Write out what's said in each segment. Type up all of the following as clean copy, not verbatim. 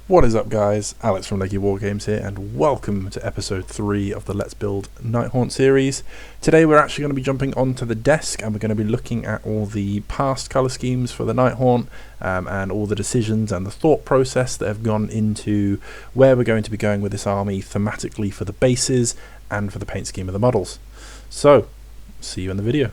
What is up, guys? Alex from Lakey Wargames here, and welcome to episode 3 of the Let's Build Nighthaunt series. Today we're actually going to be jumping onto the desk and we're going to be looking at all the past colour schemes for the Nighthaunt and all the decisions and the thought process that have gone into where we're going to be going with this army thematically for the bases and for the paint scheme of the models. So, see you in the video.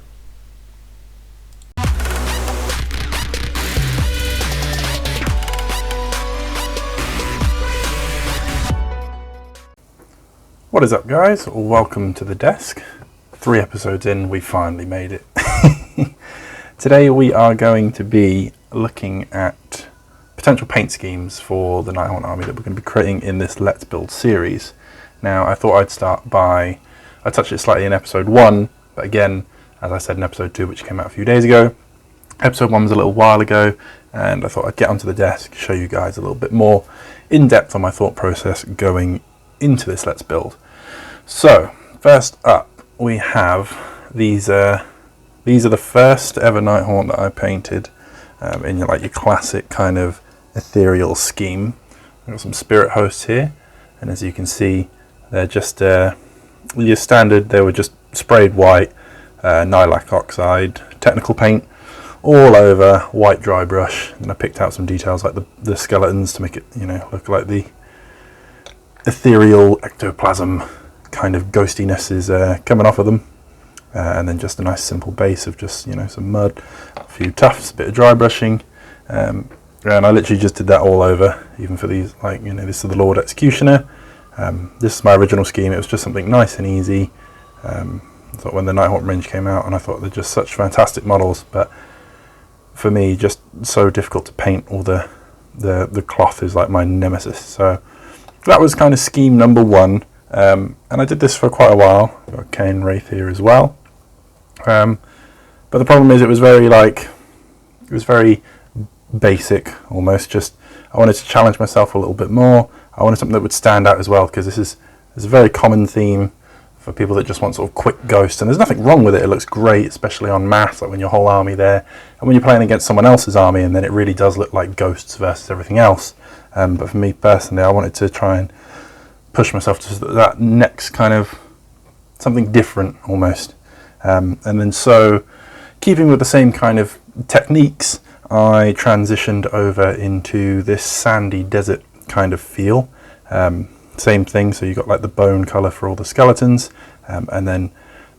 What is up, guys? Welcome to the desk. 3 episodes in, we finally made it. Today we are going to be looking at potential paint schemes for the Nighthaunt army that we're going to be creating in this Let's Build series. Now, I thought I'd start by, I touched it slightly in episode 1, but again, as I said in episode 2, which came out a few days ago, episode 1 was a little while ago, and I thought I'd get onto the desk, show you guys a little bit more in depth on my thought process going into this Let's Build. So first up we have these are the first ever Nighthaunt that I painted in your classic kind of ethereal scheme. I've got some spirit hosts here, and as you can see they're just your standard. They were just sprayed white, lilac oxide, technical paint all over, white dry brush, and I picked out some details like the skeletons to make it look like the ethereal ectoplasm kind of ghostiness is coming off of them, and then just a nice simple base of just some mud, a few tufts, a bit of dry brushing, and I literally just did that all over, even for these, this is the Lord Executioner. This is my original scheme. It was just something nice and easy. I thought when the Nighthaunt range came out, and I thought they're just such fantastic models, but for me just so difficult to paint. All the cloth is like my nemesis. So that was kind of scheme number 1. And I did this for quite a while. Got Cain Wraith here as well. But the problem is it was very basic almost. Just I wanted to challenge myself a little bit more. I wanted something that would stand out as well, because this is a very common theme for people that just want sort of quick ghosts, and there's nothing wrong with it. It looks great, especially on mass, like when your whole army there, and when you're playing against someone else's army, and then it really does look like ghosts versus everything else. But for me personally, I wanted to try and push myself to that next kind of something different almost, and then so keeping with the same kind of techniques, I transitioned over into this sandy desert kind of feel. Same thing, so you got like the bone color for all the skeletons, and then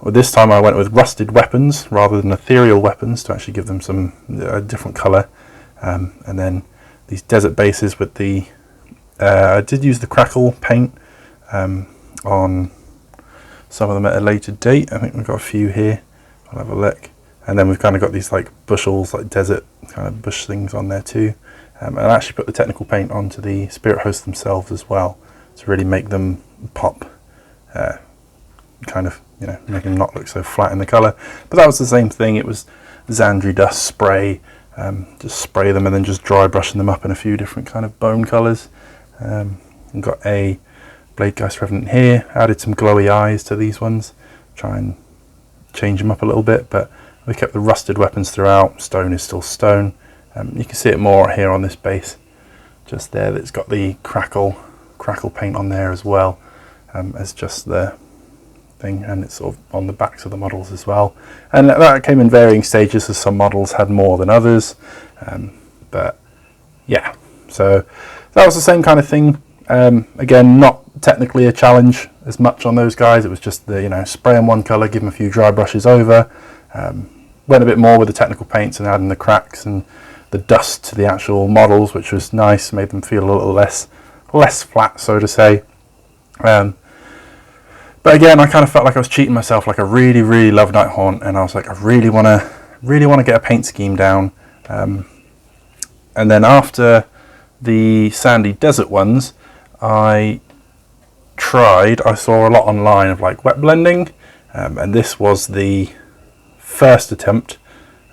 this time I went with rusted weapons rather than ethereal weapons to actually give them some different color, and then these desert bases with the I did use the crackle paint on some of them at a later date. I think we've got a few here. I'll have a look. And then we've kind of got these like bushels, like desert kind of bush things on there too. And I actually put the technical paint onto the spirit hosts themselves as well to really make them pop, kind of make them not look so flat in the colour. But that was the same thing. It was Xandri dust spray, just spray them and then just dry brushing them up in a few different kind of bone colours. We've got a Bladegeist Revenant here, added some glowy eyes to these ones, try and change them up a little bit, but we kept the rusted weapons throughout. Stone is still stone. You can see it more here on this base, just there, that's got the crackle paint on there as well, as just the thing, and it's sort of on the backs of the models as well. And that came in varying stages, as some models had more than others, but yeah, so that was the same kind of thing. Again, not technically a challenge as much on those guys. It was just the spray them one colour, give them a few dry brushes over. Went a bit more with the technical paints and adding the cracks and the dust to the actual models, which was nice, made them feel a little less flat, so to say. But again, I kind of felt like I was cheating myself. Like I really love Nighthaunt, and I was like, I really want to get a paint scheme down. And then after the sandy desert ones, I saw a lot online of like wet blending, and this was the first attempt.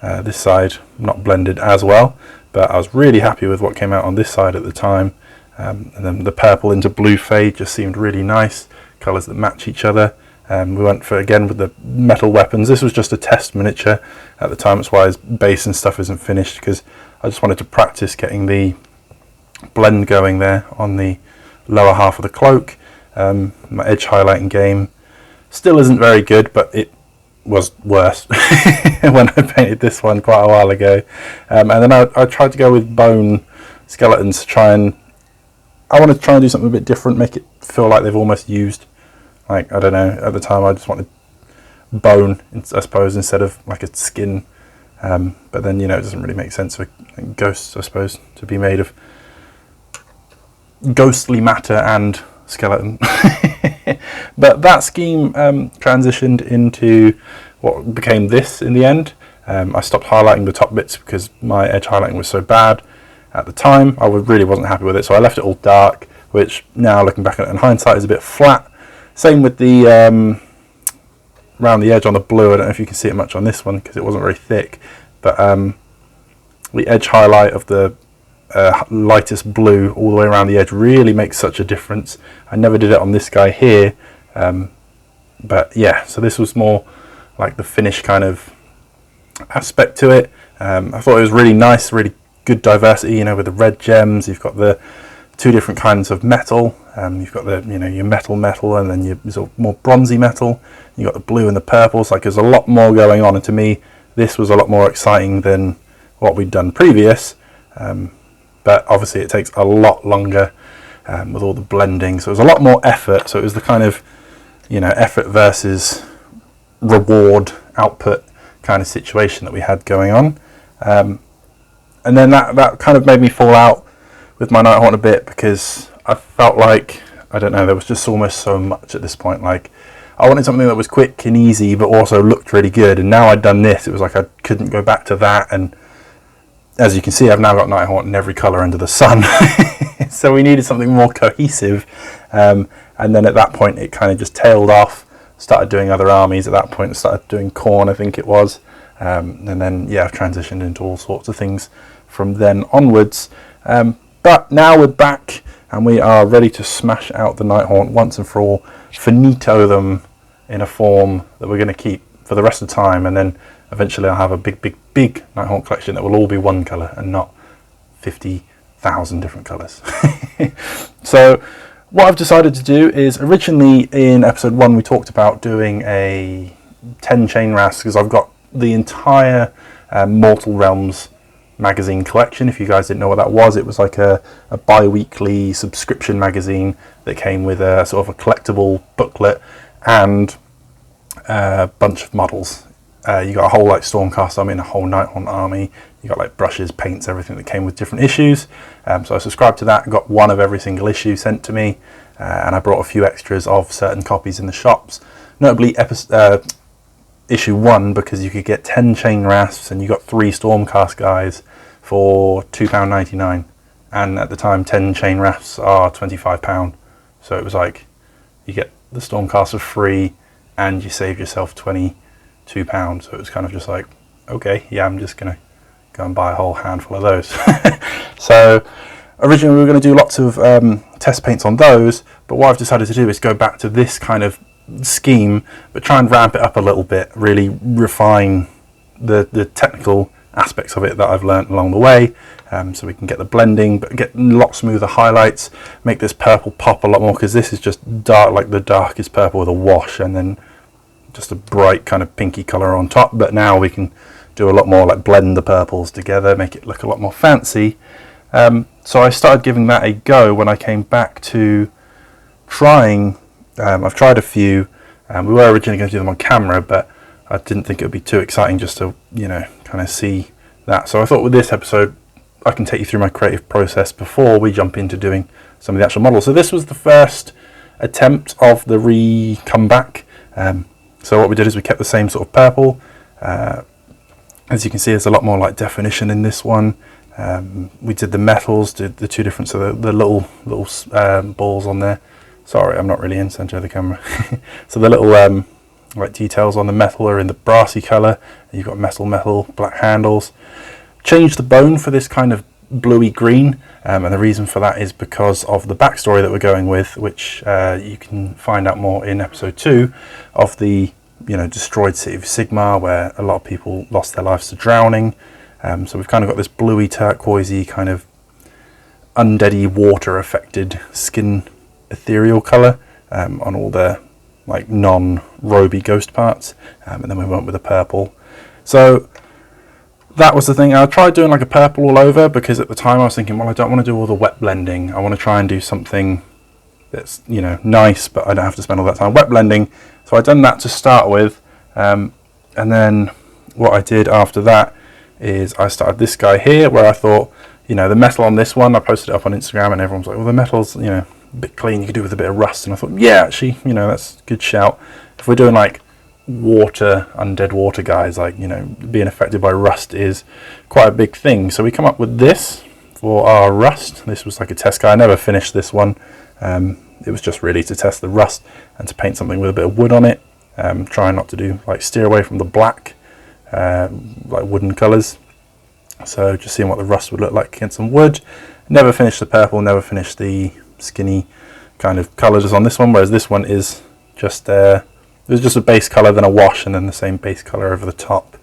This side not blended as well, but I was really happy with what came out on this side at the time. And then the purple into blue fade just seemed really nice, colours that match each other. We went for, again, with the metal weapons. This was just a test miniature at the time. That's why his base and stuff isn't finished, because I just wanted to practice getting the blend going there on the lower half of the cloak. My edge highlighting game still isn't very good, but it was worse when I painted this one quite a while ago. And then I tried to go with bone skeletons to try and, I want to try and do something a bit different, make it feel like they've almost used, like, I don't know, at the time I just wanted bone, I suppose, instead of like a skin. But then, you know, it doesn't really make sense for ghosts, I suppose, to be made of ghostly matter and skeleton. But that scheme transitioned into what became this in the end. I stopped highlighting the top bits because my edge highlighting was so bad at the time. I really wasn't happy with it, so I left it all dark, which now looking back at it in hindsight is a bit flat. Same with the around the edge on the blue. I don't know if you can see it much on this one because it wasn't very thick, but the edge highlight of the lightest blue all the way around the edge really makes such a difference. I never did it on this guy here, but yeah, so this was more like the finish kind of aspect to it. I thought it was really nice, really good diversity, you know, with the red gems. You've got the two different kinds of metal. You've got the, you know, your metal, and then your sort of more bronzy metal. You've got the blue and the purples. Like, there's a lot more going on, and to me this was a lot more exciting than what we'd done previous. But obviously it takes a lot longer with all the blending, so it was a lot more effort. So it was the kind of, you know, effort versus reward output kind of situation that we had going on. And then that kind of made me fall out with my Nighthaunt a bit, because I felt like, I don't know, there was just almost so much at this point. Like, I wanted something that was quick and easy but also looked really good, and now I'd done this, it was like I couldn't go back to that. And as you can see, I've now got Nighthaunt in every colour under the sun. So we needed something more cohesive, and then at that point it kind of just tailed off. Started doing other armies at that point, started doing Khorne, I think it was, and then yeah, I've transitioned into all sorts of things from then onwards. But now we're back and we are ready to smash out the Nighthaunt once and for all, finito them in a form that we're going to keep for the rest of the time, and then eventually I'll have a big Nighthaunt collection that will all be one colour and not 50,000 different colours. So what I've decided to do is, originally in episode 1 we talked about doing a 10 chain rasps, because I've got the entire Mortal Realms magazine collection. If you guys didn't know what that was, it was like a bi-weekly subscription magazine that came with a sort of a collectible booklet and a bunch of models. You got a whole like Stormcast army and a whole Nighthaunt army. You got like brushes, paints, everything that came with different issues. So I subscribed to that, got one of every single issue sent to me, and I brought a few extras of certain copies in the shops, notably issue 1, because you could get 10 chain rasps and you got 3 Stormcast guys for £2.99, and at the time 10 chain rasps are £25, so it was like you get the Stormcast for free and you save yourself £22. So it was kind of just like, okay, yeah, I'm just gonna go and buy a whole handful of those. So originally we were going to do lots of test paints on those, but what I've decided to do is go back to this kind of scheme, but try and ramp it up a little bit, really refine the technical aspects of it that I've learned along the way, so we can get the blending, but get a lot smoother highlights, make this purple pop a lot more, because this is just dark, like the darkest purple with a wash, and then just a bright kind of pinky colour on top. But now we can do a lot more, like blend the purples together, make it look a lot more fancy. So I started giving that a go when I came back to trying. I've tried a few, we were originally going to do them on camera, but I didn't think it would be too exciting just to, you know, kind of see that. So I thought with this episode I can take you through my creative process before we jump into doing some of the actual models. So this was the first attempt of the comeback. So what we did is we kept the same sort of purple. As you can see, there's a lot more like definition in this one. We did the metals, did the two different, so the little balls on there. Sorry, I'm not really in center of the camera. So the little like details on the metal are in the brassy colour. You've got metal, black handles. Changed the bone for this kind of bluey green, and the reason for that is because of the backstory that we're going with, which you can find out more in episode 2 of the, you know, destroyed city of Sigmar, where a lot of people lost their lives to drowning. So we've kind of got this bluey turquoisey kind of undeady water affected skin ethereal colour on all the like non-roby ghost parts, and then we went with the purple. So that was the thing. I tried doing like a purple all over, because at the time I was thinking, well, I don't want to do all the wet blending. I want to try and do something that's, you know, nice, but I don't have to spend all that time wet blending. So I done that to start with, and then what I did after that is I started this guy here, where I thought, you know, the metal on this one, I posted it up on Instagram and everyone's like, well, the metal's, you know, a bit clean, you could do with a bit of rust. And I thought, yeah, actually, you know, that's a good shout. If we're doing like water, undead water guys, like, you know, being affected by rust is quite a big thing. So we come up with this for our rust. This was like a test guy. I never finished this one. It was just really to test the rust and to paint something with a bit of wood on it. Trying not to do, like, steer away from the black, like wooden colours. So just seeing what the rust would look like against some wood. Never finished the purple, never finished the skinny kind of colours on this one, whereas this one is just it was just a base colour, then a wash, and then the same base colour over the top.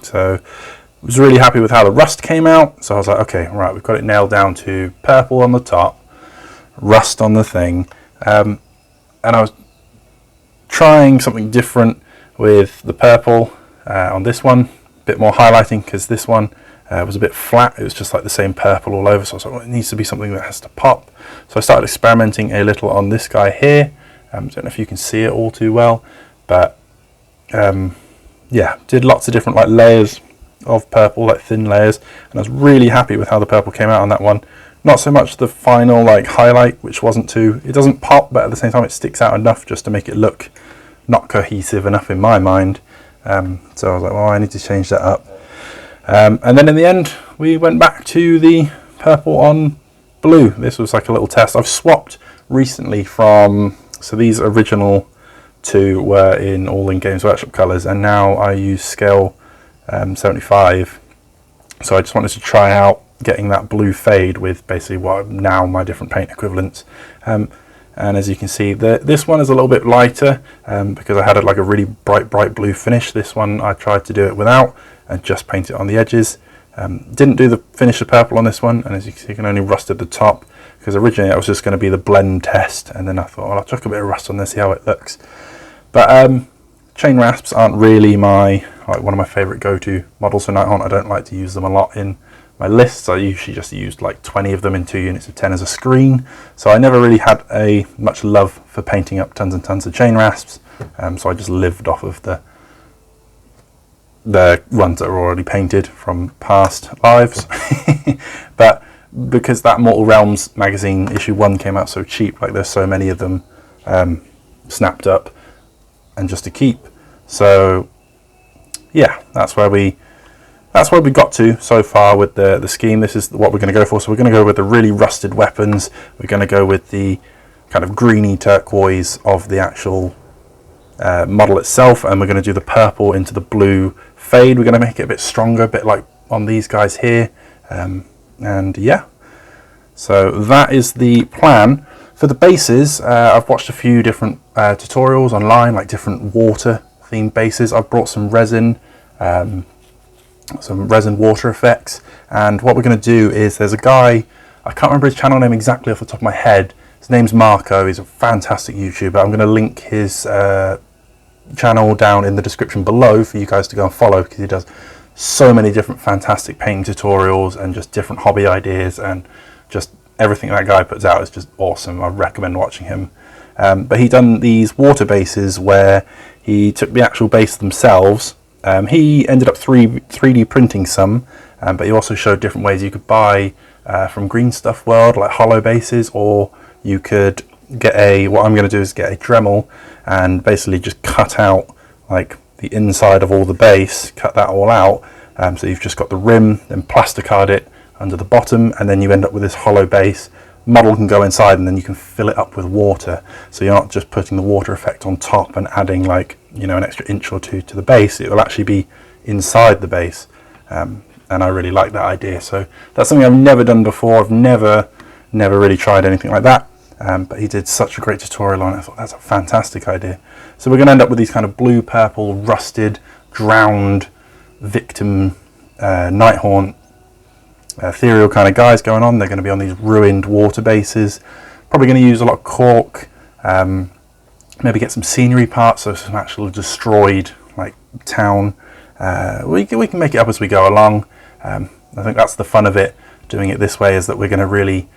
So I was really happy with how the rust came out. So I was like, okay, right, we've got it nailed down to purple on the top, rust on the thing, and I was trying something different with the purple on this one. Bit more highlighting, because this one was a bit flat. It was just like the same purple all over, so I was like, well, it needs to be something that has to pop. So I started experimenting a little on this guy here. I don't know if you can see it all too well, but yeah, did lots of different like layers of purple, like thin layers, and I was really happy with how the purple came out on that one. Not so much the final like highlight, which wasn't too, it doesn't pop, but at the same time it sticks out enough just to make it look not cohesive enough in my mind. So I was like, well, I need to change that up. And then in the end, we went back to the purple on blue. This was like a little test. I've swapped recently from, so these original two were in all in Games Workshop colours, and now I use scale 75. So I just wanted to try out getting that blue fade with basically what are now my different paint equivalents. And as you can see, this one is a little bit lighter because I had like a really bright blue finish. This one I tried to do it without and just paint it on the edges. Didn't do the finish of purple on this one, and as you can see, you can only rusted the top, because originally that was just going to be the blend test, and then I thought, well, I'll chuck a bit of rust on there, see how it looks. But chain rasps aren't really one of my favourite go-to models for Nighthaunt. I don't like to use them a lot in my lists. I usually just used like 20 of them in 2 units of 10 as a screen, so I never really had much love for painting up tons and tons of chain rasps, so I just lived off of the ones that are already painted from past lives. But because that Mortal Realms magazine issue 1 came out so cheap, like there's so many of them snapped up and just to keep, so yeah, that's where we got to so far with the scheme. This is what we're going to go for. So we're going to go with the really rusted weapons. We're going to go with the kind of greeny turquoise of the actual model itself, and we're going to do the purple into the blue fade. We're going to make it a bit stronger, a bit like on these guys here, and yeah, so that is the plan. For the bases, I've watched a few different tutorials online, like different water themed bases. I've brought some resin water effects, and what we're going to do is, there's a guy, I can't remember his channel name exactly off the top of my head. His name's Marco. He's a fantastic YouTuber. I'm going to link his channel down in the description below for you guys to go and follow, because he does so many different fantastic painting tutorials and just different hobby ideas, and just everything that guy puts out is just awesome. I recommend watching him. But he done these water bases where he took the actual base themselves. He ended up 3D printing some, but he also showed different ways you could buy from Green Stuff World, like hollow bases, or you could get what I'm going to do is get a Dremel and basically just cut out like the inside of all the base, cut that all out, so you've just got the rim, then plasticard it under the bottom, and then you end up with this hollow base. Model can go inside, and then you can fill it up with water, so you're not just putting the water effect on top and adding like, you know, an extra inch or two to the base. It will actually be inside the base, and I really like that idea. So that's something I've never done before. I've never really tried anything like that, but he did such a great tutorial on it. I thought that's a fantastic idea. So we're going to end up with these kind of blue, purple, rusted, drowned victim Nighthaunt ethereal kind of guys going on. They're going to be on these ruined water bases. Probably going to use a lot of cork, maybe get some scenery parts, so some actual destroyed like town. We can make it up as we go along. I think that's the fun of it, doing it this way, is that we're going to really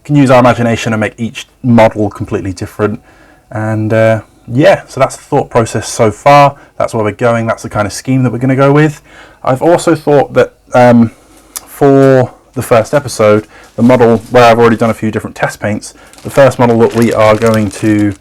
can use our imagination and make each model completely different. And yeah, so that's the thought process so far. That's where we're going. That's the kind of scheme that we're going to go with. I've also thought that for the first episode, the model where I've already done a few different test paints, the first model that we are going to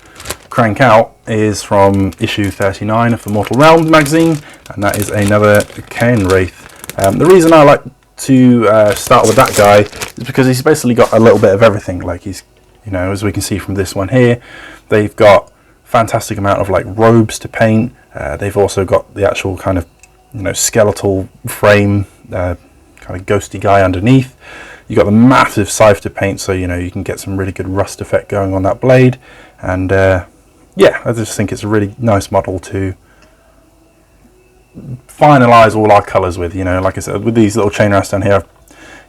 crank out is from issue 39 of the Mortal Realms magazine, and that is another Cain Wraith. The reason I like to start with that guy is because he's basically got a little bit of everything. Like he's, you know, as we can see from this one here, they've got fantastic amount of like robes to paint. They've also got the actual kind of, you know, skeletal frame, kind of ghosty guy underneath. You've got the massive scythe to paint, so you know you can get some really good rust effect going on that blade. And yeah, I just think it's a really nice model to finalize all our colors with. You know, like I said, with these little chain rats down here,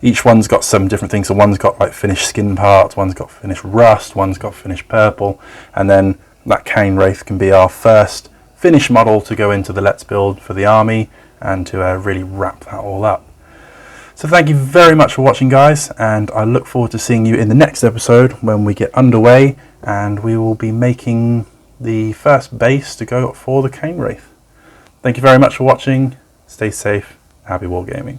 each one's got some different things. So one's got like finished skin parts, one's got finished rust, one's got finished purple, and then that Cain Wraith can be our first finished model to go into the Let's Build for the army, and to really wrap that all up. So thank you very much for watching, guys, and I look forward to seeing you in the next episode when we get underway and we will be making the first base to go for the Cain Wraith. Thank you very much for watching. Stay safe. Happy wargaming.